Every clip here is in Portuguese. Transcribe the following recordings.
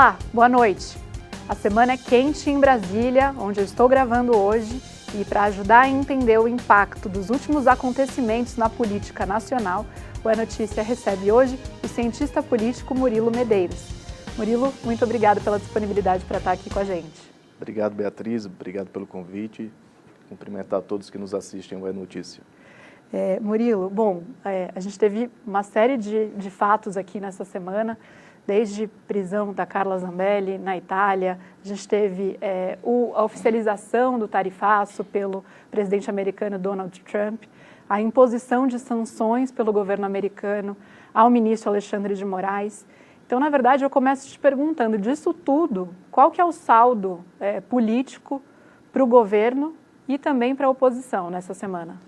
Olá, boa noite. A semana é quente em Brasília, onde eu estou gravando hoje, e para ajudar a entender o impacto dos últimos acontecimentos na política nacional, o É Notícia recebe hoje o cientista político Murilo Medeiros. Murilo, muito obrigado pela disponibilidade para estar aqui com a gente. Obrigado, Beatriz, obrigado pelo convite. Cumprimentar a todos que nos assistem ao É Notícia. Murilo, a gente teve uma série de fatos aqui nessa semana, desde prisão da Carla Zambelli na Itália, a gente teve a oficialização do tarifaço pelo presidente americano Donald Trump, a imposição de sanções pelo governo americano ao ministro Alexandre de Moraes. Então, na verdade, eu começo te perguntando, disso tudo, qual que é o saldo político para o governo e também para a oposição nessa semana?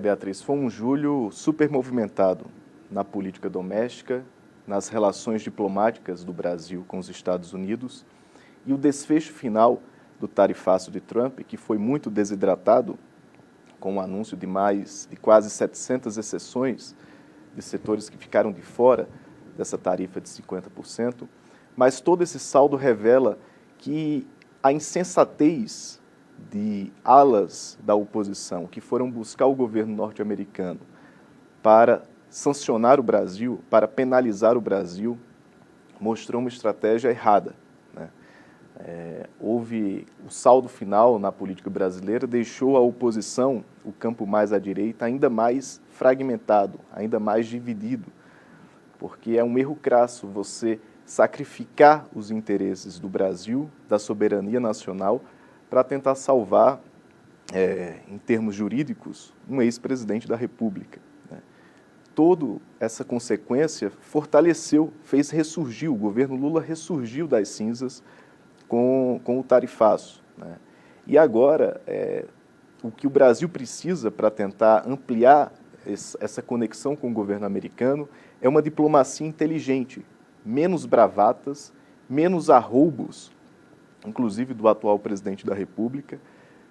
Beatriz, foi um julho super movimentado na política doméstica, nas relações diplomáticas do Brasil com os Estados Unidos, e o desfecho final do tarifaço de Trump, que foi muito desidratado, com o anúncio de quase 700 exceções de setores que ficaram de fora dessa tarifa de 50%, mas todo esse saldo revela que a insensatez de alas da oposição que foram buscar o governo norte-americano para sancionar o Brasil, para penalizar o Brasil, mostrou uma estratégia errada, né? Houve o saldo final na política brasileira, deixou a oposição, o campo mais à direita, ainda mais fragmentado, ainda mais dividido, porque é um erro crasso você sacrificar os interesses do Brasil, da soberania nacional, para tentar salvar, em termos jurídicos, um ex-presidente da República, né? Toda essa consequência fortaleceu, fez ressurgir, o governo Lula ressurgiu das cinzas com o tarifaço, né? E agora, o que o Brasil precisa para tentar ampliar essa conexão com o governo americano é uma diplomacia inteligente, menos bravatas, menos arroubos, inclusive do atual presidente da República,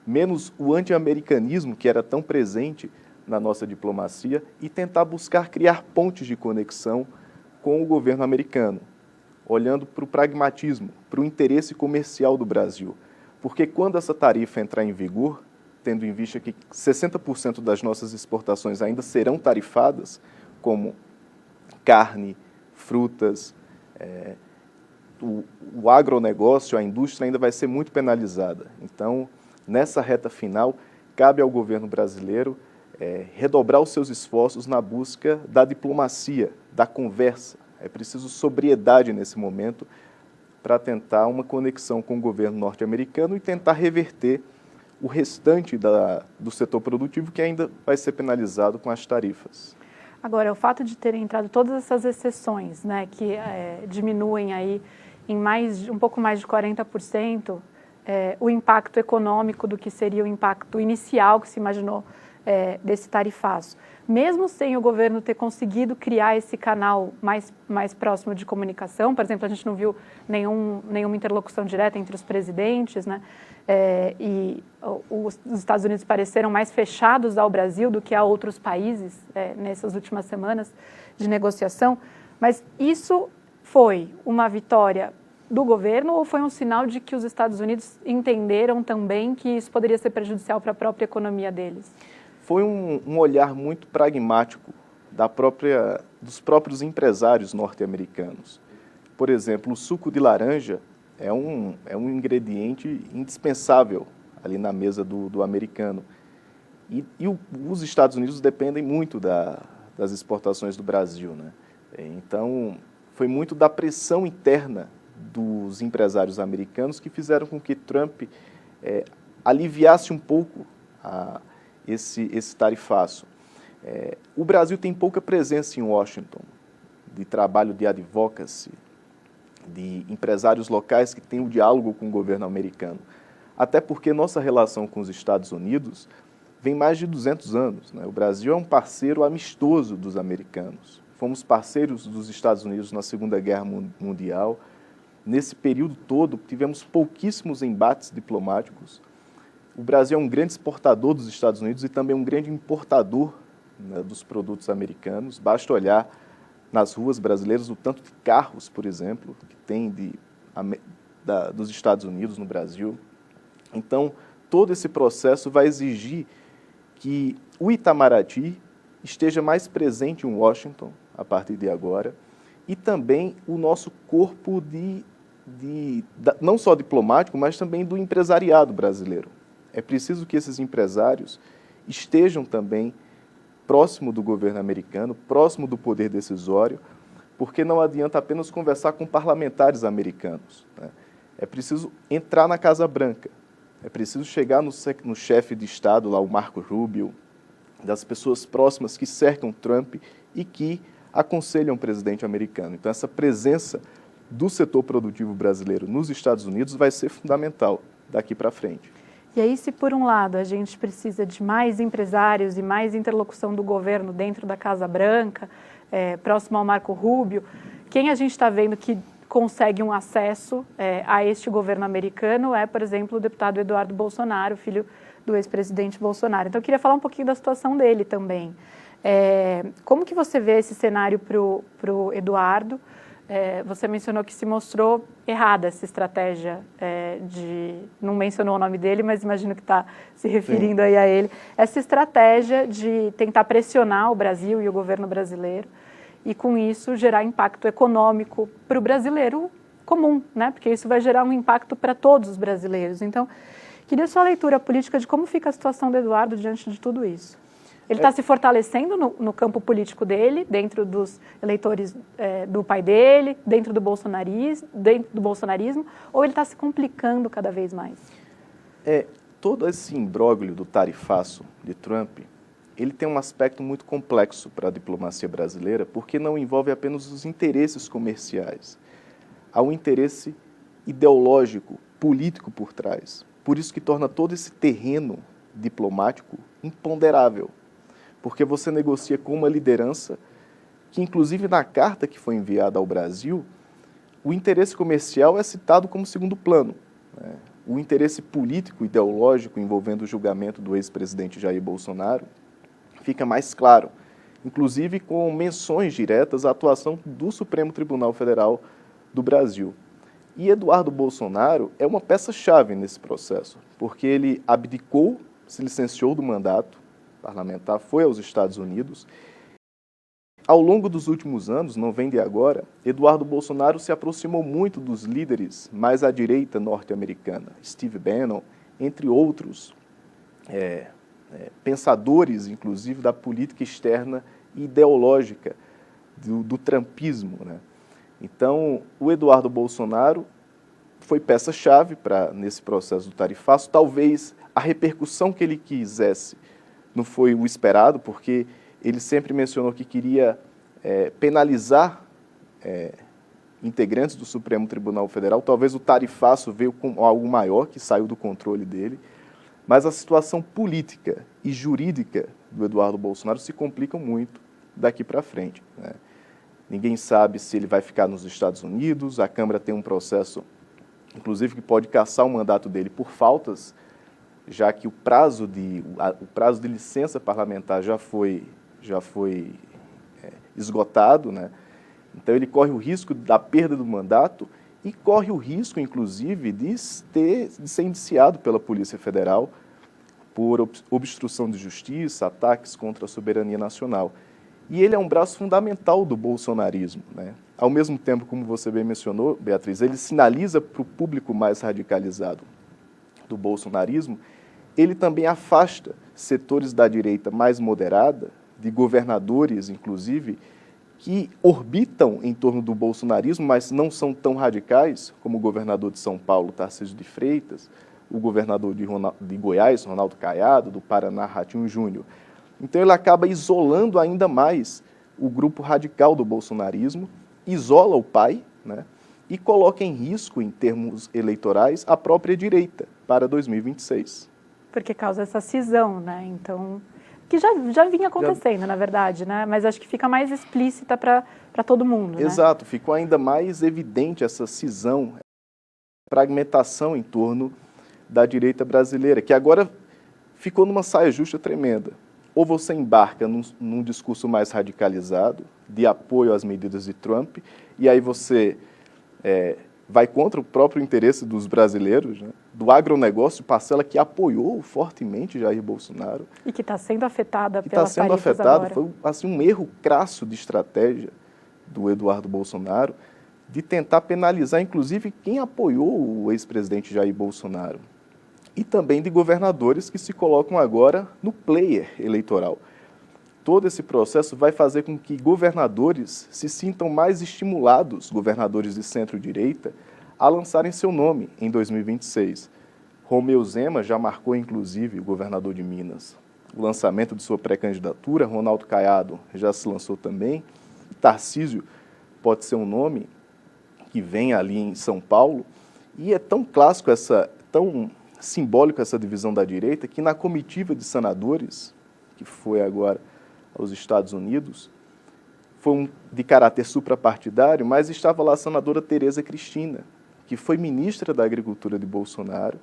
menos o anti-americanismo que era tão presente na nossa diplomacia e tentar buscar criar pontes de conexão com o governo americano, olhando para o pragmatismo, para o interesse comercial do Brasil. Porque quando essa tarifa entrar em vigor, tendo em vista que 60% das nossas exportações ainda serão tarifadas, como carne, frutas, o agronegócio, a indústria ainda vai ser muito penalizada. Então, nessa reta final, cabe ao governo brasileiro redobrar os seus esforços na busca da diplomacia, da conversa. É preciso sobriedade nesse momento para tentar uma conexão com o governo norte-americano e tentar reverter o restante do setor produtivo que ainda vai ser penalizado com as tarifas. Agora, o fato de terem entrado todas essas exceções, né, que diminuem aí em um pouco mais de 40%, o impacto econômico do que seria o impacto inicial que se imaginou desse tarifaço. Mesmo sem o governo ter conseguido criar esse canal mais próximo de comunicação, por exemplo, a gente não viu nenhuma interlocução direta entre os presidentes, né? E os Estados Unidos pareceram mais fechados ao Brasil do que a outros países nessas últimas semanas de negociação, mas isso foi uma vitória do governo ou foi um sinal de que os Estados Unidos entenderam também que isso poderia ser prejudicial para a própria economia deles? Foi um olhar muito pragmático dos próprios empresários norte-americanos. Por exemplo, o suco de laranja é um ingrediente indispensável ali na mesa do americano. E os Estados Unidos dependem muito das exportações do Brasil, né? Então, foi muito da pressão interna dos empresários americanos que fizeram com que Trump aliviasse um pouco esse tarifaço. O Brasil tem pouca presença em Washington, de trabalho de advocacy, de empresários locais que têm o diálogo com o governo americano. Até porque nossa relação com os Estados Unidos vem mais de 200 anos, né? O Brasil é um parceiro amistoso dos americanos. Fomos parceiros dos Estados Unidos na Segunda Guerra Mundial. Nesse período todo, tivemos pouquíssimos embates diplomáticos. O Brasil é um grande exportador dos Estados Unidos e também um grande importador, né, dos produtos americanos. Basta olhar nas ruas brasileiras o tanto de carros, por exemplo, que tem de dos Estados Unidos no Brasil. Então, todo esse processo vai exigir que o Itamaraty esteja mais presente em Washington, a partir de agora, e também o nosso corpo não só diplomático, mas também do empresariado brasileiro. É preciso que esses empresários estejam também próximo do governo americano, próximo do poder decisório, porque não adianta apenas conversar com parlamentares americanos, né? É preciso entrar na Casa Branca, é preciso chegar no chefe de Estado, lá o Marco Rubio, das pessoas próximas que cercam Trump e que aconselham o presidente americano. Então, essa presença do setor produtivo brasileiro nos Estados Unidos vai ser fundamental daqui para frente. E aí, se por um lado a gente precisa de mais empresários e mais interlocução do governo dentro da Casa Branca, próximo ao Marco Rubio, quem a gente está vendo que consegue um acesso a este governo americano é, por exemplo, o deputado Eduardo Bolsonaro, filho do ex-presidente Bolsonaro. Então, eu queria falar um pouquinho da situação dele também. Como que você vê esse cenário para o Eduardo? Você mencionou que se mostrou errada essa estratégia não mencionou o nome dele, mas imagino que está se referindo aí a ele, essa estratégia de tentar pressionar o Brasil e o governo brasileiro e com isso gerar impacto econômico para o brasileiro comum, né? Porque isso vai gerar um impacto para todos os brasileiros. Então, queria sua leitura política de como fica a situação do Eduardo diante de tudo isso. Ele está se fortalecendo no campo político dele, dentro dos eleitores do pai dele, dentro do bolsonarismo, ou ele está se complicando cada vez mais? Todo esse imbróglio do tarifaço de Trump, ele tem um aspecto muito complexo para a diplomacia brasileira, porque não envolve apenas os interesses comerciais. Há um interesse ideológico, político por trás. Por isso que torna todo esse terreno diplomático imponderável. Porque você negocia com uma liderança que, inclusive na carta que foi enviada ao Brasil, o interesse comercial é citado como segundo plano, né? O interesse político, ideológico, envolvendo o julgamento do ex-presidente Jair Bolsonaro, fica mais claro, inclusive com menções diretas à atuação do Supremo Tribunal Federal do Brasil. E Eduardo Bolsonaro é uma peça-chave nesse processo, porque ele abdicou, se licenciou do mandato parlamentar, foi aos Estados Unidos. Ao longo dos últimos anos, não vem de agora, Eduardo Bolsonaro se aproximou muito dos líderes mais à direita norte-americana, Steve Bannon, entre outros pensadores, inclusive, da política externa e ideológica do trumpismo, né? Então, o Eduardo Bolsonaro foi peça-chave nesse processo do tarifaço. Talvez a repercussão que ele quisesse não foi o esperado, porque ele sempre mencionou que queria penalizar integrantes do Supremo Tribunal Federal. Talvez o tarifaço veio com algo maior, que saiu do controle dele. Mas a situação política e jurídica do Eduardo Bolsonaro se complicam muito daqui para frente, né? Ninguém sabe se ele vai ficar nos Estados Unidos. A Câmara tem um processo, inclusive, que pode cassar o mandato dele por faltas, já que o prazo de licença parlamentar já foi esgotado, né? Então ele corre o risco da perda do mandato e corre o risco, inclusive, de ser indiciado pela Polícia Federal por obstrução de justiça, ataques contra a soberania nacional. E ele é um braço fundamental do bolsonarismo, né? Ao mesmo tempo, como você bem mencionou, Beatriz, ele sinaliza para o público mais radicalizado do bolsonarismo, ele também afasta setores da direita mais moderada, de governadores, inclusive, que orbitam em torno do bolsonarismo, mas não são tão radicais, como o governador de São Paulo, Tarcísio de Freitas, o governador de Goiás, Ronaldo Caiado, do Paraná, Ratinho Júnior. Então ele acaba isolando ainda mais o grupo radical do bolsonarismo, isola o pai, né, e coloca em risco, em termos eleitorais, a própria direita para 2026. Porque causa essa cisão, né? Então, que já vinha acontecendo, na verdade, né? Mas acho que fica mais explícita para todo mundo, Exato, né? Ficou ainda mais evidente essa cisão, fragmentação em torno da direita brasileira, que agora ficou numa saia justa tremenda. Ou você embarca num discurso mais radicalizado, de apoio às medidas de Trump, e aí você vai contra o próprio interesse dos brasileiros, né? Do agronegócio, parcela que apoiou fortemente Jair Bolsonaro. E que está sendo afetada Está pelas sendo tarifas afetado, agora. foi assim, um erro crasso de estratégia do Eduardo Bolsonaro de tentar penalizar, inclusive, quem apoiou o ex-presidente Jair Bolsonaro. E também de governadores que se colocam agora no player eleitoral. Todo esse processo vai fazer com que governadores se sintam mais estimulados, governadores de centro-direita, a lançarem seu nome em 2026. Romeu Zema já marcou, inclusive, o governador de Minas, o lançamento de sua pré-candidatura. Ronaldo Caiado já se lançou também. Tarcísio pode ser um nome que vem ali em São Paulo. E é tão clássico, tão simbólico essa divisão da direita, que na comitiva de senadores, que foi agora aos Estados Unidos, foi de caráter suprapartidário, mas estava lá a senadora Tereza Cristina, que foi ministra da Agricultura de Bolsonaro,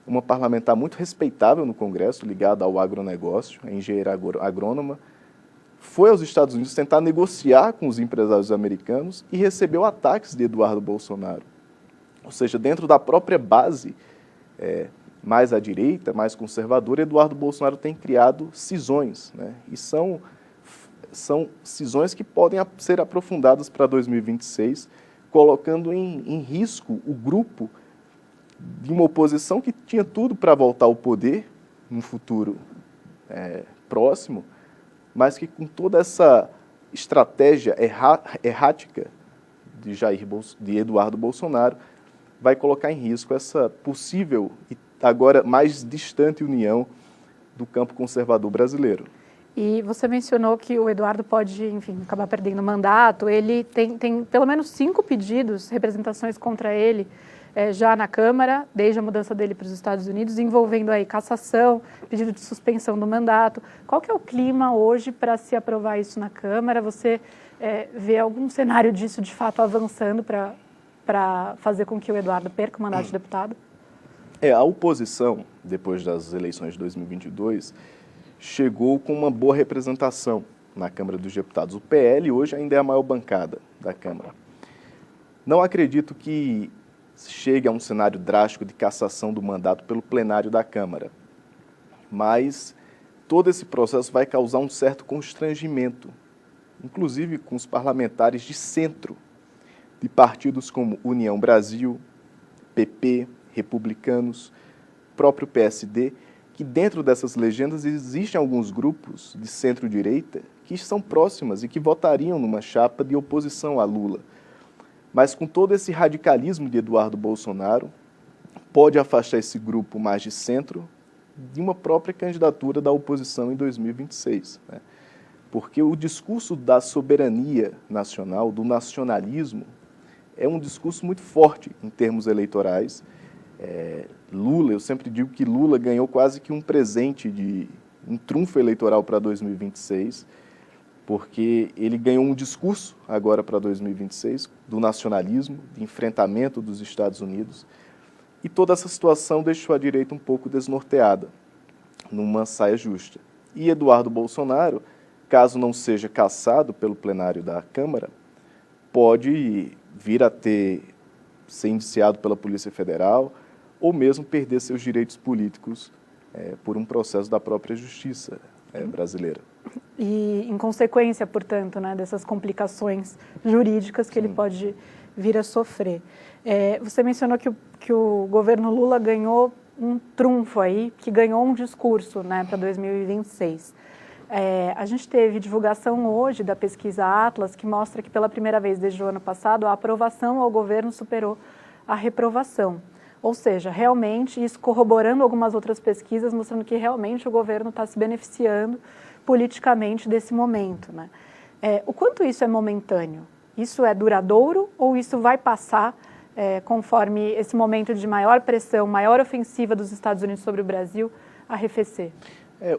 uma parlamentar muito respeitável no Congresso, ligada ao agronegócio, a engenheira agrônoma, foi aos Estados Unidos tentar negociar com os empresários americanos e recebeu ataques de Eduardo Bolsonaro. Ou seja, dentro da própria base mais à direita, mais conservadora, Eduardo Bolsonaro tem criado cisões, né? E são cisões que podem ser aprofundadas para 2026, colocando em risco o grupo de uma oposição que tinha tudo para voltar ao poder no futuro próximo, mas que com toda essa estratégia errática de Eduardo Bolsonaro, vai colocar em risco essa possível e agora mais distante união do campo conservador brasileiro. E você mencionou que o Eduardo pode, enfim, acabar perdendo o mandato. Ele tem pelo menos 5 pedidos, representações contra ele, já na Câmara, desde a mudança dele para os Estados Unidos, envolvendo aí cassação, pedido de suspensão do mandato. Qual que é o clima hoje para se aprovar isso na Câmara? Você vê algum cenário disso, de fato, avançando para fazer com que o Eduardo perca o mandato de deputado? A oposição, depois das eleições de 2022, chegou com uma boa representação na Câmara dos Deputados. O PL hoje ainda é a maior bancada da Câmara. Não acredito que chegue a um cenário drástico de cassação do mandato pelo plenário da Câmara, mas todo esse processo vai causar um certo constrangimento, inclusive com os parlamentares de centro, de partidos como União Brasil, PP, Republicanos, próprio PSD, que dentro dessas legendas existem alguns grupos de centro-direita que são próximas e que votariam numa chapa de oposição a Lula. Mas com todo esse radicalismo de Eduardo Bolsonaro, pode afastar esse grupo mais de centro de uma própria candidatura da oposição em 2026, né? Porque o discurso da soberania nacional, do nacionalismo, é um discurso muito forte em termos eleitorais. Lula, eu sempre digo que Lula ganhou quase que um presente, um trunfo eleitoral para 2026, porque ele ganhou um discurso agora para 2026 do nacionalismo, de enfrentamento dos Estados Unidos, e toda essa situação deixou a direita um pouco desnorteada, numa saia justa. E Eduardo Bolsonaro, caso não seja cassado pelo plenário da Câmara, pode vir a ser indiciado pela Polícia Federal ou mesmo perder seus direitos políticos por um processo da própria justiça brasileira. E, em consequência, portanto, né, dessas complicações jurídicas que Sim. ele pode vir a sofrer. Você mencionou que o governo Lula ganhou um trunfo aí, que ganhou um discurso, né, para 2026. A gente teve divulgação hoje da pesquisa Atlas, que mostra que pela primeira vez desde o ano passado a aprovação ao governo superou a reprovação. Ou seja, realmente, isso corroborando algumas outras pesquisas, mostrando que realmente o governo está se beneficiando politicamente desse momento, né? O quanto isso é momentâneo? Isso é duradouro ou isso vai passar conforme esse momento de maior pressão, maior ofensiva dos Estados Unidos sobre o Brasil arrefecer?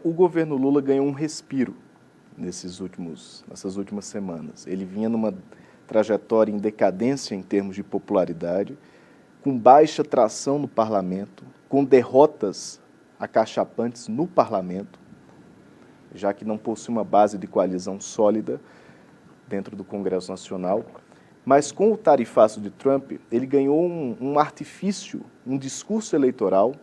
O governo Lula ganhou um respiro nessas últimas semanas. Ele vinha numa trajetória em decadência em termos de popularidade, com baixa tração no parlamento, com derrotas acachapantes no parlamento, já que não possui uma base de coalizão sólida dentro do Congresso Nacional. Mas com o tarifaço de Trump, ele ganhou um artifício, um discurso eleitoral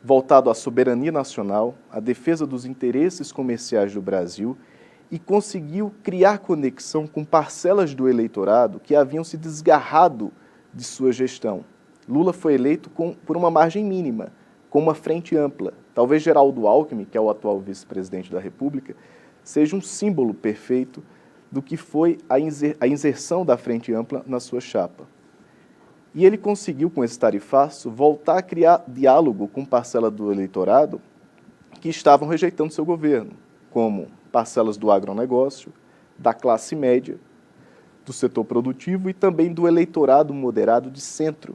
voltado à soberania nacional, à defesa dos interesses comerciais do Brasil e conseguiu criar conexão com parcelas do eleitorado que haviam se desgarrado de sua gestão. Lula foi eleito por uma margem mínima, com uma frente ampla. Talvez Geraldo Alckmin, que é o atual vice-presidente da República, seja um símbolo perfeito do que foi a inserção da frente ampla na sua chapa. E ele conseguiu, com esse tarifaço, voltar a criar diálogo com parcela do eleitorado que estavam rejeitando seu governo, como parcelas do agronegócio, da classe média, do setor produtivo e também do eleitorado moderado de centro,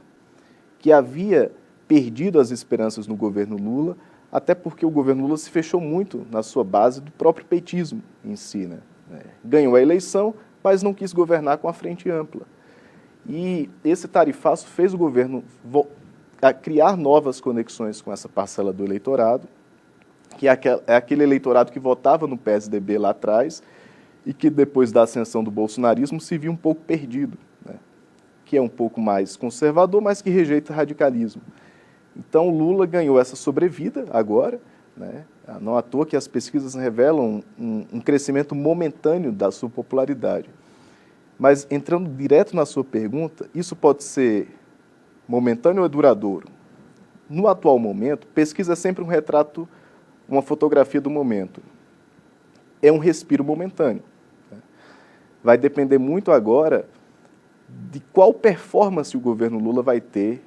que havia perdido as esperanças no governo Lula, até porque o governo Lula se fechou muito na sua base do próprio petismo em si, né? Ganhou a eleição, mas não quis governar com a frente ampla. E esse tarifaço fez o governo criar novas conexões com essa parcela do eleitorado, que é aquele eleitorado que votava no PSDB lá atrás e que depois da ascensão do bolsonarismo se viu um pouco perdido, né? Que é um pouco mais conservador, mas que rejeita radicalismo. Então, Lula ganhou essa sobrevida agora, né? Não à toa que as pesquisas revelam um crescimento momentâneo da sua popularidade. Mas, entrando direto na sua pergunta, isso pode ser momentâneo ou duradouro? No atual momento, pesquisa é sempre um retrato, uma fotografia do momento. É um respiro momentâneo, né? Vai depender muito agora de qual performance o governo Lula vai ter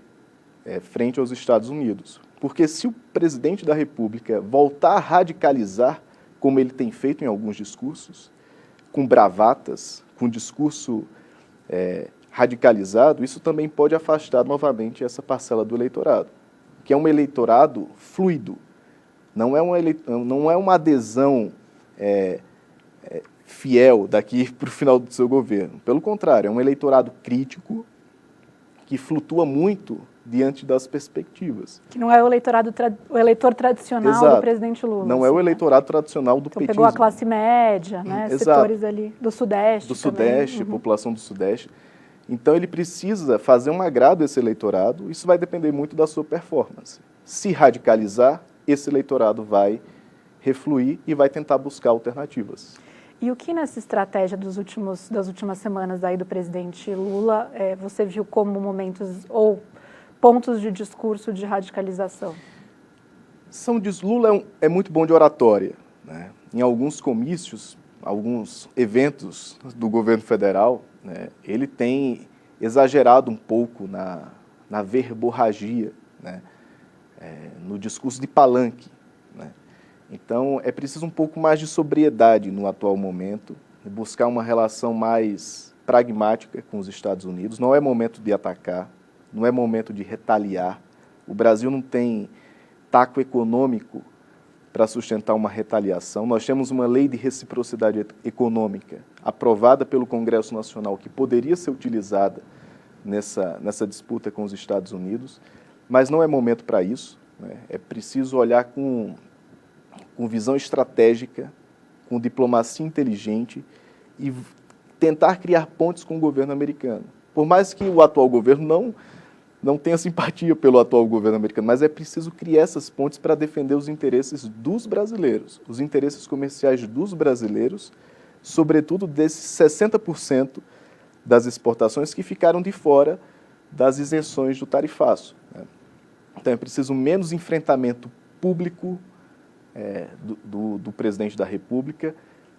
frente aos Estados Unidos. Porque se o presidente da República voltar a radicalizar, como ele tem feito em alguns discursos, com bravatas, com discurso radicalizado, isso também pode afastar novamente essa parcela do eleitorado, que é um eleitorado fluido. Não é uma adesão fiel daqui para o final do seu governo. Pelo contrário, é um eleitorado crítico que flutua muito diante das perspectivas. Que não é o eleitor tradicional Exato. do presidente Lula. Não é o eleitorado tradicional do petismo. Pegou a classe média, né, setores ali do Sudeste. Do Sudeste, população do Sudeste. Então ele precisa fazer um agrado a esse eleitorado, isso vai depender muito da sua performance. Se radicalizar, esse eleitorado vai refluir e vai tentar buscar alternativas. E o que nessa estratégia das últimas semanas aí do presidente Lula você viu como momentos ou pontos de discurso de radicalização? Lula é muito bom de oratória, né? Em alguns comícios, alguns eventos do governo federal, né, ele tem exagerado um pouco na verborragia, né, no discurso de palanque, né? Então, é preciso um pouco mais de sobriedade no atual momento, buscar uma relação mais pragmática com os Estados Unidos. Não é momento de atacar, não é momento de retaliar. O Brasil não tem taco econômico para sustentar uma retaliação. Nós temos uma lei de reciprocidade econômica aprovada pelo Congresso Nacional que poderia ser utilizada nessa disputa com os Estados Unidos, mas não é momento para isso, né? É preciso olhar com visão estratégica, com diplomacia inteligente e tentar criar pontes com o governo americano. Por mais que o atual governo não tenha simpatia pelo atual governo americano, mas é preciso criar essas pontes para defender os interesses dos brasileiros, os interesses comerciais dos brasileiros, sobretudo desses 60% das exportações que ficaram de fora das isenções do tarifaço, né? Então é preciso menos enfrentamento público do presidente da República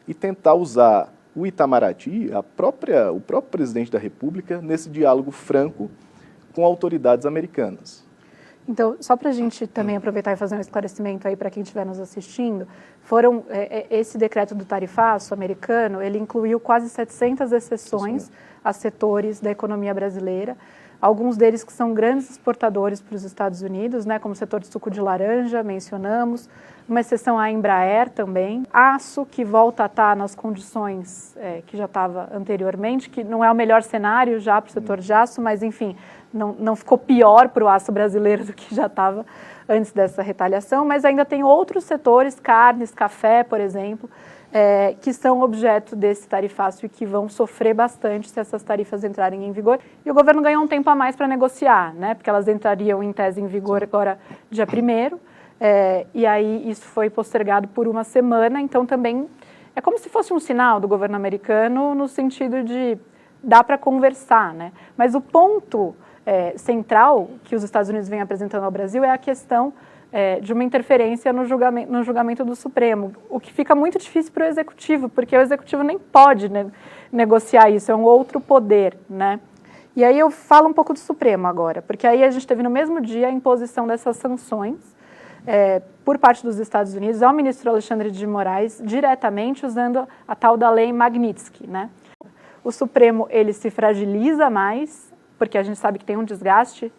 e tentar usar o Itamaraty, o próprio presidente da República, nesse diálogo franco com autoridades americanas. Então, só para a gente também aproveitar e fazer um esclarecimento aí para quem estiver nos assistindo, esse decreto do tarifaço americano, ele incluiu quase 700 exceções a setores da economia brasileira, alguns deles que são grandes exportadores para os Estados Unidos, né, como o setor de suco de laranja, mencionamos, uma exceção à Embraer também, aço que volta a estar nas condições que já estava anteriormente, que não é o melhor cenário já para o setor de aço, mas enfim, não ficou pior para o aço brasileiro do que já estava antes dessa retaliação, mas ainda tem outros setores, carnes, café, por exemplo, que são objeto desse tarifácio e que vão sofrer bastante se essas tarifas entrarem em vigor. E o governo ganhou um tempo a mais para negociar, né? Porque elas entrariam em tese em vigor agora dia 1º, e aí isso foi postergado por uma semana, então também é como se fosse um sinal do governo americano no sentido de dá para conversar, né? Mas o ponto central que os Estados Unidos vêm apresentando ao Brasil é a questão de uma interferência no julgamento do Supremo, o que fica muito difícil para o Executivo, porque o Executivo nem pode negociar isso, é um outro poder, né? E aí eu falo um pouco do Supremo agora, porque aí a gente teve no mesmo dia a imposição dessas sanções por parte dos Estados Unidos ao ministro Alexandre de Moraes, diretamente usando a tal da lei Magnitsky, né? O Supremo, ele se fragiliza mais, porque a gente sabe que tem um desgaste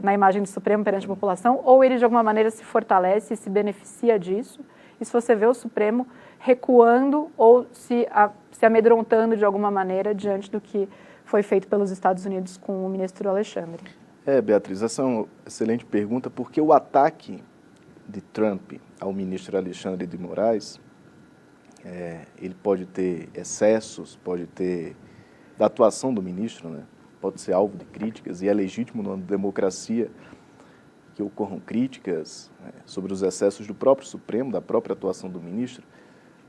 na imagem do Supremo perante a população, ou ele de alguma maneira se fortalece e se beneficia disso. E se você vê o Supremo recuando ou se amedrontando de alguma maneira diante do que foi feito pelos Estados Unidos com o ministro Alexandre. Beatriz, essa é uma excelente pergunta, porque o ataque de Trump ao ministro Alexandre de Moraes, ele pode ter excessos, pode ter da atuação do ministro, né? Pode ser alvo de críticas, e é legítimo numa democracia que ocorram críticas sobre os excessos do próprio Supremo, da própria atuação do ministro,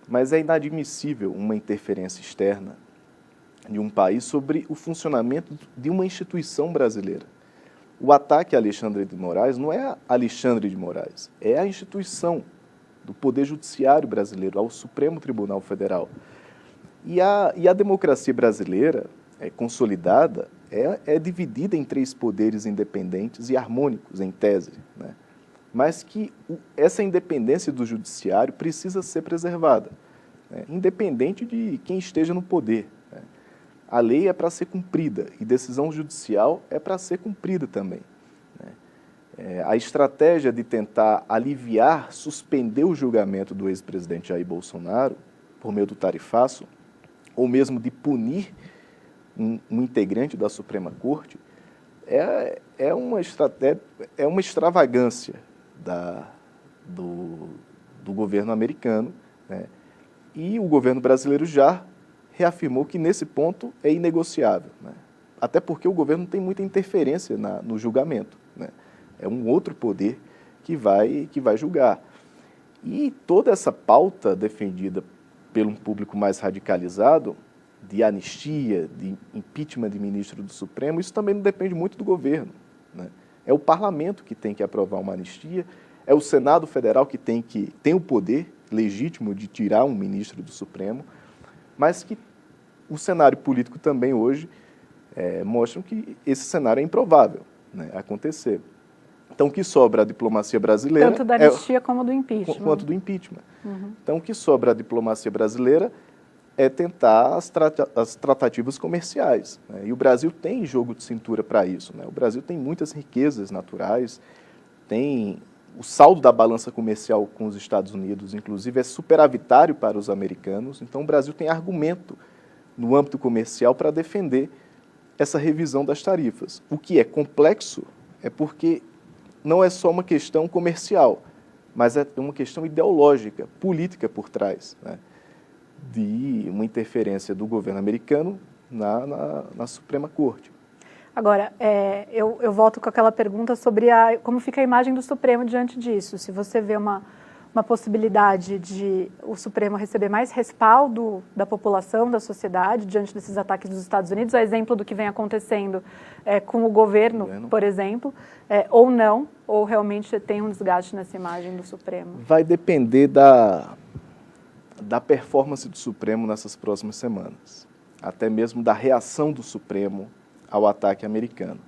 mas é inadmissível uma interferência externa de um país sobre o funcionamento de uma instituição brasileira. O ataque a Alexandre de Moraes não é Alexandre de Moraes, é a instituição do Poder Judiciário brasileiro, ao Supremo Tribunal Federal. E a democracia brasileira, consolidada, é dividida em 3 poderes independentes e harmônicos, em tese, né? Mas que essa independência do judiciário precisa ser preservada, né? Independente de quem esteja no poder, né? A lei é para ser cumprida e decisão judicial é para ser cumprida também, né? A estratégia de tentar aliviar, suspender o julgamento do ex-presidente Jair Bolsonaro por meio do tarifaço, ou mesmo de punir um integrante da Suprema Corte, é uma extravagância do governo americano, né? E o governo brasileiro já reafirmou que nesse ponto é inegociável, né? Até porque o governo não tem muita interferência no julgamento, né? É um outro poder que vai julgar. E toda essa pauta defendida pelo um público mais radicalizado, de anistia, de impeachment de ministro do Supremo, isso também não depende muito do governo, né? É o parlamento que tem que aprovar uma anistia, é o Senado Federal que tem o poder legítimo de tirar um ministro do Supremo, mas que o cenário político também hoje mostra que esse cenário é improvável, né, acontecer. Então, o que sobra à diplomacia brasileira... Tanto da anistia como do impeachment. Quanto do impeachment. Uhum. Então, o que sobra à diplomacia brasileira é tentar as tratativas comerciais, né? E o Brasil tem jogo de cintura para isso, né? O Brasil tem muitas riquezas naturais, tem o saldo da balança comercial com os Estados Unidos, inclusive, é superavitário para os americanos. Então, o Brasil tem argumento no âmbito comercial para defender essa revisão das tarifas. O que é complexo é porque não é só uma questão comercial, mas é uma questão ideológica, política por trás, né, de uma interferência do governo americano na Suprema Corte. Agora, eu volto com aquela pergunta sobre como fica a imagem do Supremo diante disso. Se você vê uma possibilidade de o Supremo receber mais respaldo da população, da sociedade, diante desses ataques dos Estados Unidos, a exemplo do que vem acontecendo com o governo, por exemplo, ou não, ou realmente tem um desgaste nessa imagem do Supremo? Vai depender da performance do Supremo nessas próximas semanas, até mesmo da reação do Supremo ao ataque americano.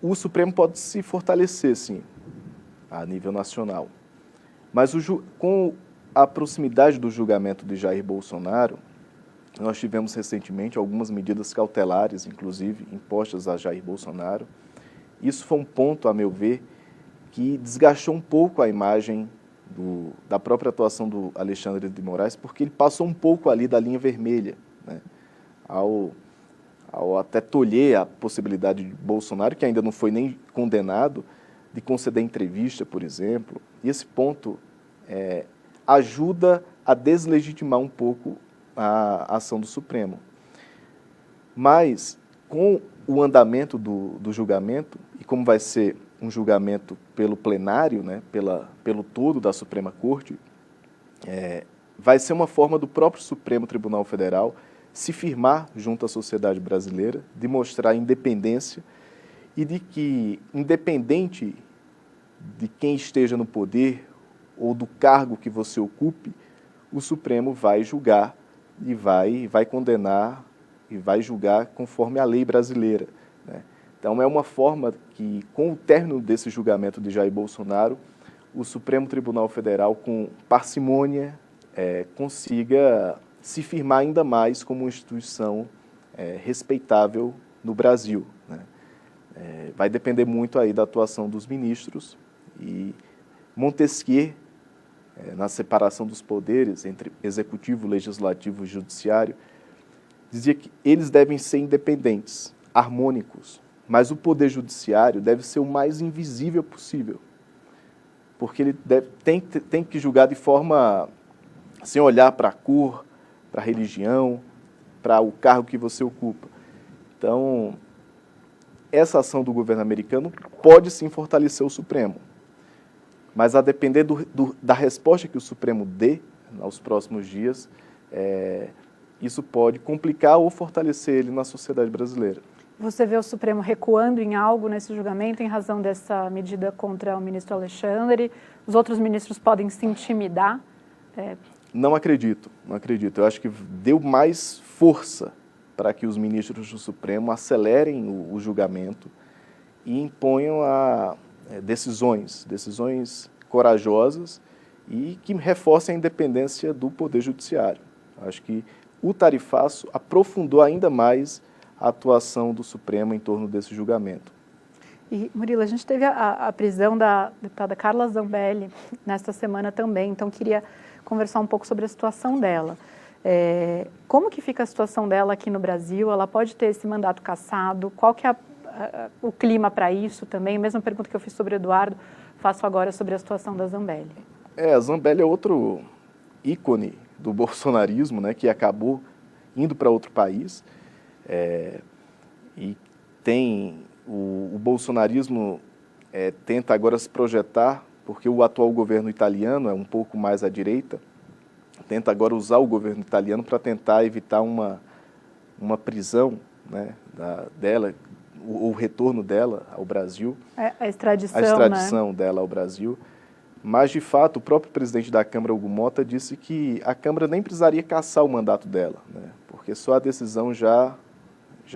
O Supremo pode se fortalecer, sim, a nível nacional, mas com a proximidade do julgamento de Jair Bolsonaro, nós tivemos recentemente algumas medidas cautelares, inclusive impostas a Jair Bolsonaro. Isso foi um ponto, a meu ver, que desgastou um pouco a imagem da própria atuação do Alexandre de Moraes, porque ele passou um pouco ali da linha vermelha, né, ao até tolher a possibilidade de Bolsonaro, que ainda não foi nem condenado, de conceder entrevista, por exemplo. E esse ponto ajuda a deslegitimar um pouco a ação do Supremo. Mas, com o andamento do julgamento, e como vai ser um julgamento pelo plenário, né, pelo todo da Suprema Corte, vai ser uma forma do próprio Supremo Tribunal Federal se firmar junto à sociedade brasileira, de mostrar independência e de que, independente de quem esteja no poder ou do cargo que você ocupe, o Supremo vai julgar e vai condenar e vai julgar conforme a lei brasileira, né? Então, é uma forma que, com o término desse julgamento de Jair Bolsonaro, o Supremo Tribunal Federal, com parcimônia, consiga se firmar ainda mais como uma instituição respeitável no Brasil, né? Vai depender muito aí da atuação dos ministros, e Montesquieu, na separação dos poderes entre executivo, legislativo e judiciário, dizia que eles devem ser independentes, harmônicos, mas o poder judiciário deve ser o mais invisível possível, porque ele tem que julgar de forma sem olhar para a cor, para a religião, para o cargo que você ocupa. Então, essa ação do governo americano pode sim fortalecer o Supremo, mas a depender da resposta que o Supremo dê aos próximos dias, isso pode complicar ou fortalecer ele na sociedade brasileira. Você vê o Supremo recuando em algo nesse julgamento em razão dessa medida contra o ministro Alexandre? Os outros ministros podem se intimidar? Não acredito, não acredito. Eu acho que deu mais força para que os ministros do Supremo acelerem o julgamento e imponham decisões corajosas e que reforcem a independência do Poder Judiciário. Acho que o tarifaço aprofundou ainda mais a atuação do Supremo em torno desse julgamento. E, Murilo, a gente teve a prisão da deputada Carla Zambelli nesta semana também, então queria conversar um pouco sobre a situação dela. Como que fica a situação dela aqui no Brasil? Ela pode ter esse mandato cassado? Qual que é o clima para isso também? Mesma pergunta que eu fiz sobre o Eduardo, faço agora sobre a situação da Zambelli. A Zambelli é outro ícone do bolsonarismo, né, que acabou indo para outro país, e tem o bolsonarismo tenta agora se projetar, porque o atual governo italiano é um pouco mais à direita, tenta agora usar o governo italiano para tentar evitar uma prisão, né, dela, o retorno dela ao Brasil. A extradição, né? Dela ao Brasil. Mas, de fato, o próprio presidente da Câmara, Hugo Motta, disse que a Câmara nem precisaria cassar o mandato dela, né, porque só a decisão já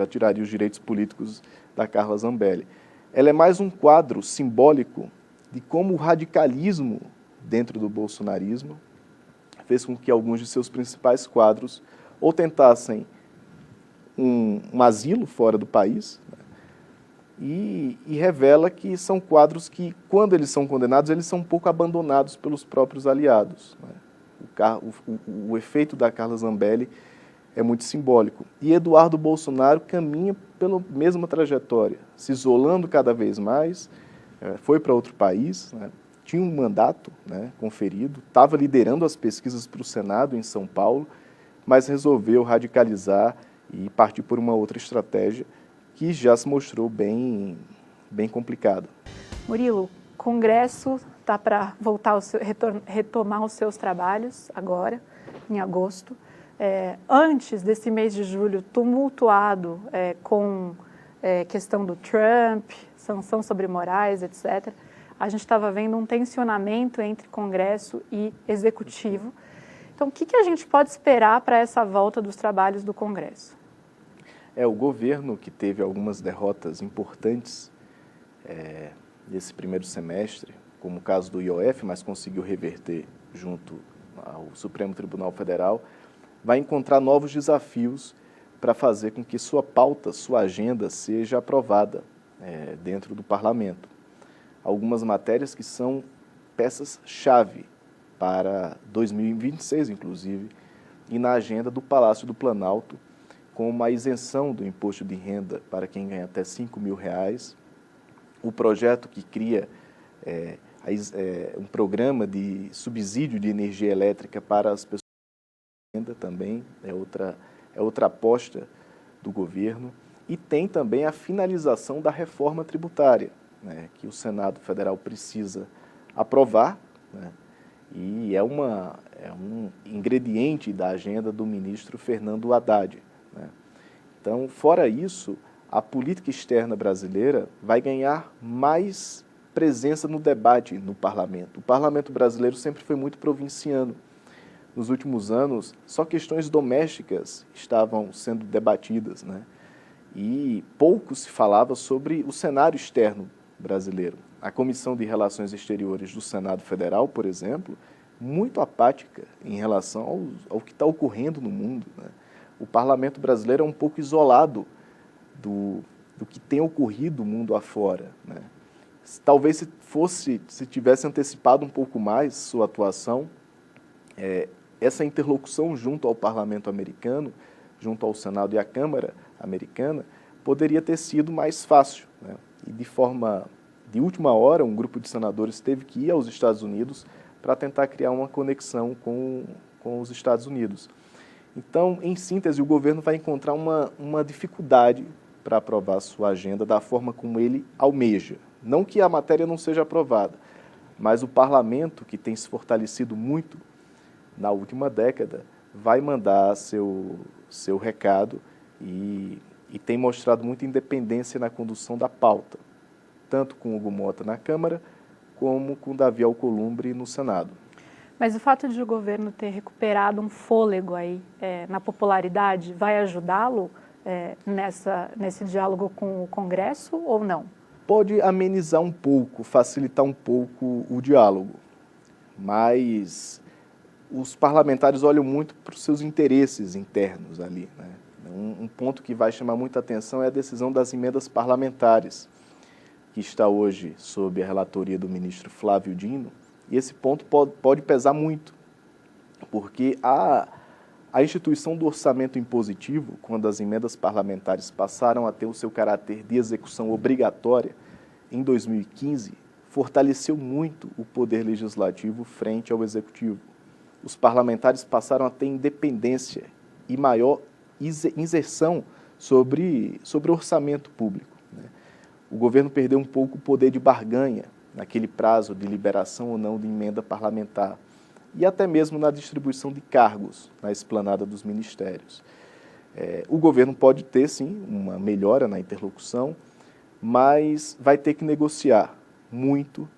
tiraria os direitos políticos da Carla Zambelli. Ela é mais um quadro simbólico de como o radicalismo dentro do bolsonarismo fez com que alguns de seus principais quadros ou tentassem um asilo fora do país, né, e revela que são quadros que, quando eles são condenados, eles são um pouco abandonados pelos próprios aliados, né. O efeito da Carla Zambelli é muito simbólico. E Eduardo Bolsonaro caminha pela mesma trajetória, se isolando cada vez mais, foi para outro país, né, tinha um mandato, né, conferido, estava liderando as pesquisas para o Senado em São Paulo, mas resolveu radicalizar e partir por uma outra estratégia que já se mostrou bem complicada. Murilo, o Congresso está para retomar os seus trabalhos agora, em agosto. Antes desse mês de julho tumultuado com questão do Trump, sanção sobre Moraes, etc., a gente estava vendo um tensionamento entre Congresso e Executivo. Então, o que a gente pode esperar para essa volta dos trabalhos do Congresso? O governo, que teve algumas derrotas importantes nesse primeiro semestre, como o caso do IOF, mas conseguiu reverter junto ao Supremo Tribunal Federal, vai encontrar novos desafios para fazer com que sua pauta, sua agenda seja aprovada dentro do parlamento. Algumas matérias que são peças-chave para 2026, inclusive, e na agenda do Palácio do Planalto, como a isenção do imposto de renda para quem ganha até R$ 5.000, o projeto que cria um programa de subsídio de energia elétrica para as pessoas também, é outra aposta do governo. E tem também a finalização da reforma tributária, né, que o Senado Federal precisa aprovar, né, e é um ingrediente da agenda do ministro Fernando Haddad, né. Então, fora isso, a política externa brasileira vai ganhar mais presença no debate no parlamento. O parlamento brasileiro sempre foi muito provinciano. Nos últimos anos, só questões domésticas estavam sendo debatidas, né? E pouco se falava sobre o cenário externo brasileiro. A Comissão de Relações Exteriores do Senado Federal, por exemplo, muito apática em relação ao que está ocorrendo no mundo, né? O parlamento brasileiro é um pouco isolado do que tem ocorrido mundo afora, né? Talvez se tivesse antecipado um pouco mais sua atuação, essa interlocução junto ao parlamento americano, junto ao Senado e à Câmara americana, poderia ter sido mais fácil, né? E de última hora, um grupo de senadores teve que ir aos Estados Unidos para tentar criar uma conexão com os Estados Unidos. Então, em síntese, o governo vai encontrar uma dificuldade para aprovar a sua agenda da forma como ele almeja. Não que a matéria não seja aprovada, mas o parlamento, que tem se fortalecido muito na última década, vai mandar seu recado e tem mostrado muita independência na condução da pauta, tanto com Hugo Mota na Câmara, como com Davi Alcolumbre no Senado. Mas o fato de o governo ter recuperado um fôlego aí na popularidade vai ajudá-lo nesse diálogo com o Congresso ou não? Pode amenizar um pouco, facilitar um pouco o diálogo, mas os parlamentares olham muito para os seus interesses internos ali, né? Um ponto que vai chamar muita atenção é a decisão das emendas parlamentares, que está hoje sob a relatoria do ministro Flávio Dino, e esse ponto pode pesar muito, porque a instituição do orçamento impositivo, quando as emendas parlamentares passaram a ter o seu caráter de execução obrigatória, em 2015, fortaleceu muito o poder legislativo frente ao executivo. Os parlamentares passaram a ter independência e maior inserção sobre o orçamento público, né? O governo perdeu um pouco o poder de barganha naquele prazo de liberação ou não de emenda parlamentar e até mesmo na distribuição de cargos na esplanada dos ministérios. O governo pode ter, sim, uma melhora na interlocução, mas vai ter que negociar muito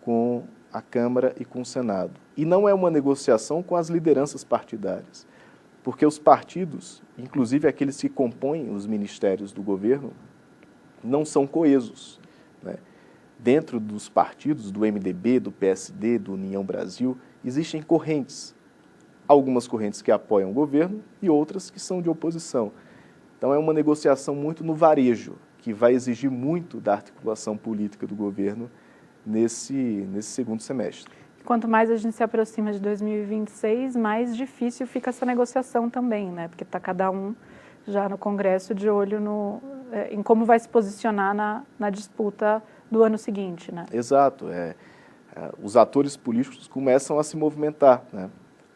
com a Câmara e com o Senado. E não é uma negociação com as lideranças partidárias, porque os partidos, inclusive aqueles que compõem os ministérios do governo, não são coesos, né? Dentro dos partidos, do MDB, do PSD, do União Brasil, existem correntes. Algumas correntes que apoiam o governo e outras que são de oposição. Então é uma negociação muito no varejo, que vai exigir muito da articulação política do governo nesse segundo semestre. Quanto mais a gente se aproxima de 2026, mais difícil fica essa negociação também, né? Porque está cada um já no Congresso de olho em como vai se posicionar na disputa do ano seguinte, né? Exato. Os atores políticos começam a se movimentar, né?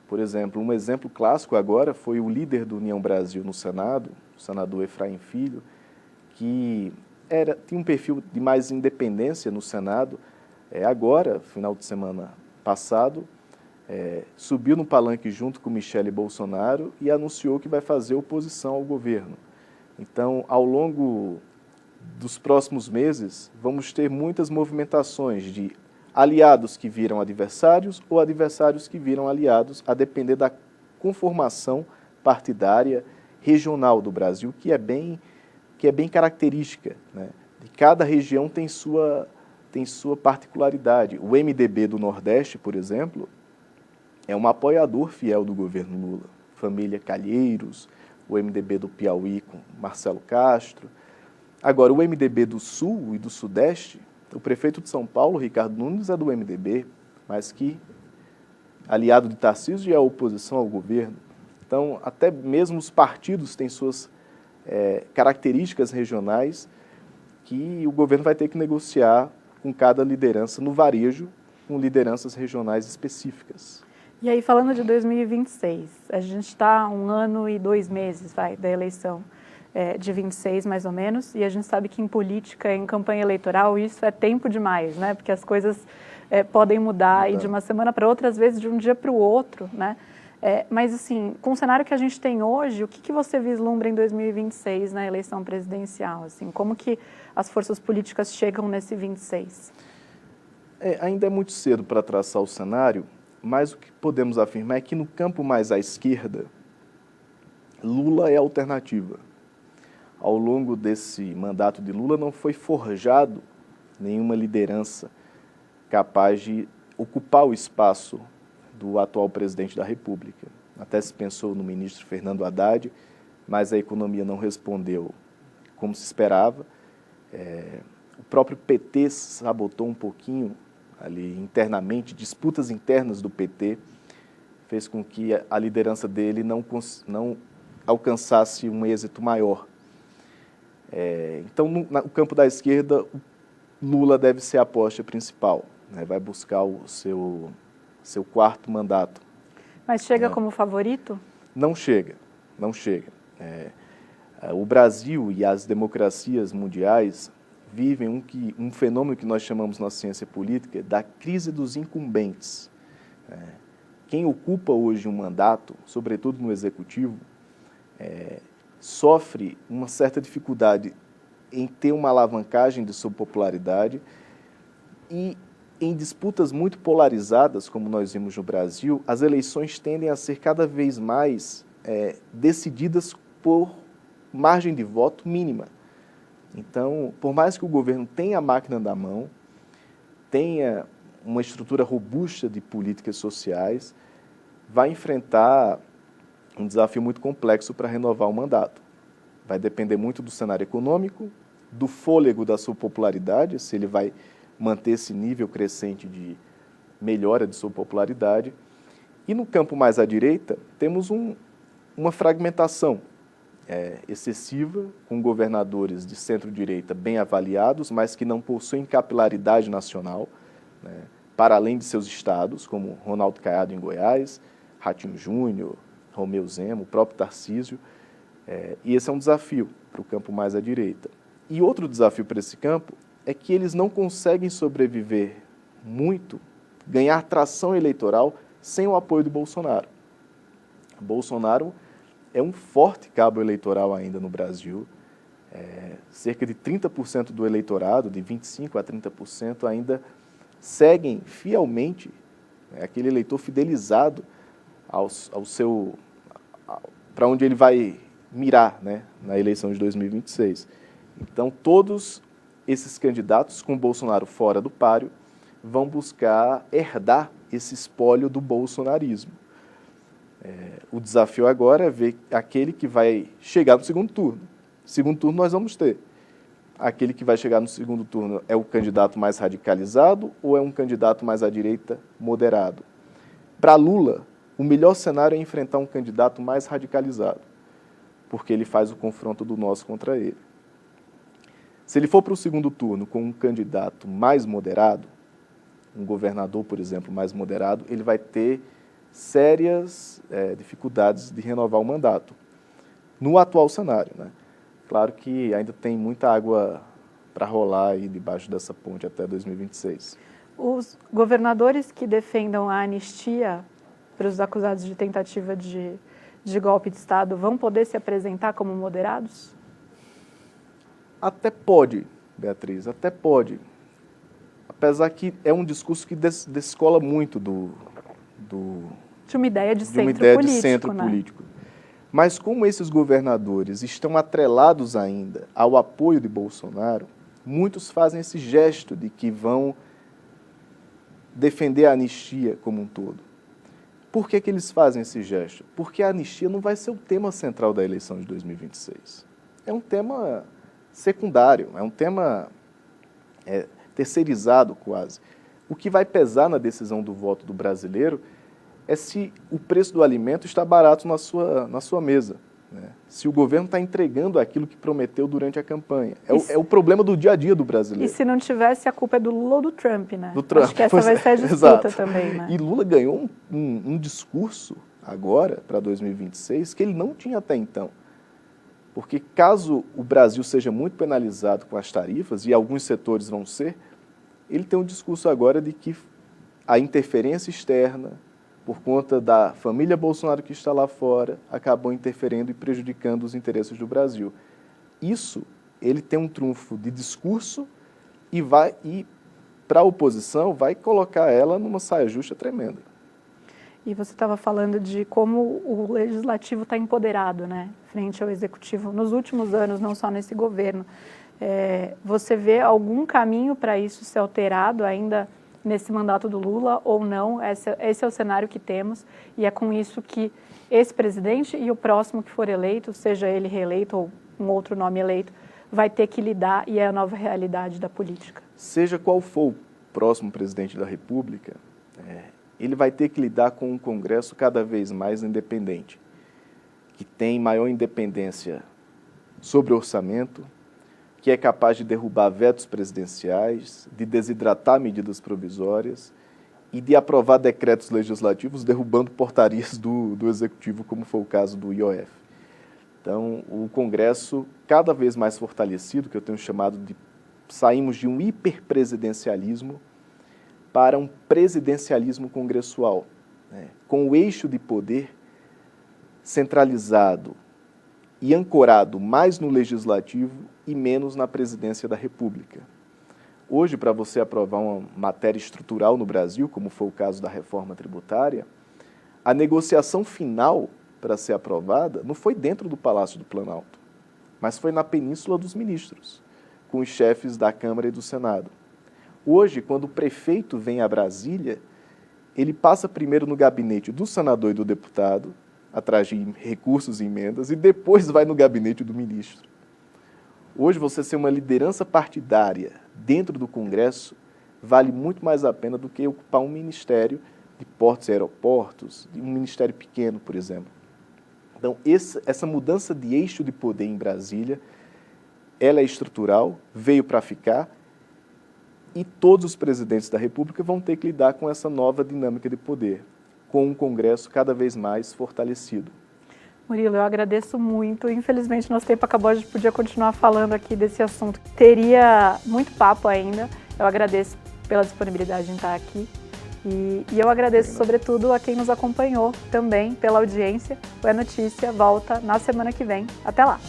Por exemplo, um exemplo clássico agora foi o líder do União Brasil no Senado, o senador Efraim Filho, que tinha um perfil de mais independência no Senado. Agora, final de semana passado, subiu no palanque junto com Michele Bolsonaro e anunciou que vai fazer oposição ao governo. Então, ao longo dos próximos meses, vamos ter muitas movimentações de aliados que viram adversários ou adversários que viram aliados, a depender da conformação partidária regional do Brasil, que é bem característica, né? De cada região tem sua particularidade. O MDB do Nordeste, por exemplo, é um apoiador fiel do governo Lula. Família Calheiros, o MDB do Piauí com Marcelo Castro. Agora, o MDB do Sul e do Sudeste, o prefeito de São Paulo, Ricardo Nunes, é do MDB, mas que, aliado de Tarcísio, é a oposição ao governo. Então, até mesmo os partidos têm suas características regionais que o governo vai ter que negociar com cada liderança no varejo com lideranças regionais específicas. E aí, falando de 2026, a gente está a 1 ano e 2 meses da eleição de 26, mais ou menos, e a gente sabe que em política, em campanha eleitoral, isso é tempo demais, né? Porque as coisas podem mudar aí de uma semana para outra, às vezes de um dia para o outro, né? Mas, assim, com o cenário que a gente tem hoje, o que você vislumbra em 2026 na eleição presidencial? Assim, como que as forças políticas chegam nesse 26? Ainda é muito cedo para traçar o cenário, mas o que podemos afirmar é que no campo mais à esquerda, Lula é a alternativa. Ao longo desse mandato de Lula não foi forjado nenhuma liderança capaz de ocupar o espaço do atual presidente da República. Até se pensou no ministro Fernando Haddad, mas a economia não respondeu como se esperava. O próprio PT sabotou um pouquinho ali internamente, disputas internas do PT, fez com que a liderança dele não alcançasse um êxito maior. Então, no campo da esquerda, Lula deve ser a aposta principal, né? Vai buscar o seu 4º mandato. Mas chega como favorito? Não chega, não chega. O Brasil e as democracias mundiais vivem um fenômeno que nós chamamos na ciência política da crise dos incumbentes. Quem ocupa hoje um mandato, sobretudo no executivo, sofre uma certa dificuldade em ter uma alavancagem de sua popularidade e em disputas muito polarizadas, como nós vimos no Brasil, as eleições tendem a ser cada vez mais decididas por margem de voto mínima. Então, por mais que o governo tenha a máquina na mão, tenha uma estrutura robusta de políticas sociais, vai enfrentar um desafio muito complexo para renovar o mandato. Vai depender muito do cenário econômico, do fôlego da sua popularidade, se ele vai manter esse nível crescente de melhora de sua popularidade. E no campo mais à direita, temos uma fragmentação excessiva, com governadores de centro-direita bem avaliados, mas que não possuem capilaridade nacional, né, para além de seus estados, como Ronaldo Caiado em Goiás, Ratinho Júnior, Romeu Zema, o próprio Tarcísio. E esse é um desafio para o campo mais à direita. E outro desafio para esse campo é que eles não conseguem sobreviver muito, ganhar tração eleitoral, sem o apoio do Bolsonaro. Bolsonaro é um forte cabo eleitoral ainda no Brasil. Cerca de 30% do eleitorado, de 25% a 30%, ainda seguem fielmente, aquele eleitor fidelizado para onde ele vai mirar, né, na eleição de 2026. Então, todos esses candidatos com Bolsonaro fora do páreo vão buscar herdar esse espólio do bolsonarismo. O desafio agora é ver aquele que vai chegar no segundo turno. Segundo turno nós vamos ter. Aquele que vai chegar no segundo turno é o candidato mais radicalizado ou é um candidato mais à direita moderado? Para Lula, o melhor cenário é enfrentar um candidato mais radicalizado, porque ele faz o confronto do nós contra ele. Se ele for para o segundo turno com um candidato mais moderado, um governador, por exemplo, mais moderado, ele vai ter sérias dificuldades de renovar o mandato, no atual cenário, né? Claro que ainda tem muita água para rolar aí debaixo dessa ponte até 2026. Os governadores que defendam a anistia para os acusados de tentativa de golpe de Estado vão poder se apresentar como moderados? Até pode, Beatriz, até pode. Apesar que é um discurso que descola muito de uma ideia de centro político. Mas como esses governadores estão atrelados ainda ao apoio de Bolsonaro, muitos fazem esse gesto de que vão defender a anistia como um todo. Por que eles fazem esse gesto? Porque a anistia não vai ser o tema central da eleição de 2026. É um tema secundário, é um tema terceirizado quase. O que vai pesar na decisão do voto do brasileiro é se o preço do alimento está barato na sua mesa. né? Se o governo está entregando aquilo que prometeu durante a campanha. É o problema do dia a dia do brasileiro. E se não tivesse, a culpa é do Lula ou do Trump, né? Do Trump. Acho que essa vai ser a disputa Exato. também, né? E Lula ganhou um discurso agora, para 2026, que ele não tinha até então. Porque caso o Brasil seja muito penalizado com as tarifas, e alguns setores vão ser, ele tem um discurso agora de que a interferência externa, por conta da família Bolsonaro que está lá fora, acabou interferindo e prejudicando os interesses do Brasil. Isso, ele tem um trunfo de discurso e para a oposição, vai colocar ela numa saia justa tremenda. E você estava falando de como o legislativo está empoderado, né, frente ao executivo nos últimos anos, não só nesse governo. Você vê algum caminho para isso ser alterado ainda nesse mandato do Lula ou não? Esse é o cenário que temos e é com isso que esse presidente e o próximo que for eleito, seja ele reeleito ou um outro nome eleito, vai ter que lidar e é a nova realidade da política. Seja qual for o próximo presidente da República, ele vai ter que lidar com um Congresso cada vez mais independente, que tem maior independência sobre o orçamento, que é capaz de derrubar vetos presidenciais, de desidratar medidas provisórias e de aprovar decretos legislativos derrubando portarias do Executivo, como foi o caso do IOF. Então, o Congresso cada vez mais fortalecido, que eu tenho chamado de saímos de um hiperpresidencialismo para um presidencialismo congressual, né, com o eixo de poder centralizado e ancorado mais no legislativo e menos na presidência da República. Hoje, para você aprovar uma matéria estrutural no Brasil, como foi o caso da reforma tributária, a negociação final para ser aprovada não foi dentro do Palácio do Planalto, mas foi na Península dos Ministros, com os chefes da Câmara e do Senado. Hoje, quando o prefeito vem a Brasília, ele passa primeiro no gabinete do senador e do deputado, atrás de recursos e emendas, e depois vai no gabinete do ministro. Hoje, você ser uma liderança partidária dentro do Congresso vale muito mais a pena do que ocupar um ministério de portos e aeroportos, um ministério pequeno, por exemplo. Então, essa mudança de eixo de poder em Brasília, ela é estrutural, veio para ficar, e todos os presidentes da República vão ter que lidar com essa nova dinâmica de poder, com um Congresso cada vez mais fortalecido. Murilo, eu agradeço muito. Infelizmente, nosso tempo acabou, a gente podia continuar falando aqui desse assunto. Teria muito papo ainda. Eu agradeço pela disponibilidade em estar aqui. E eu agradeço, sobretudo, a quem nos acompanhou também pela audiência. O É Notícia volta na semana que vem. Até lá!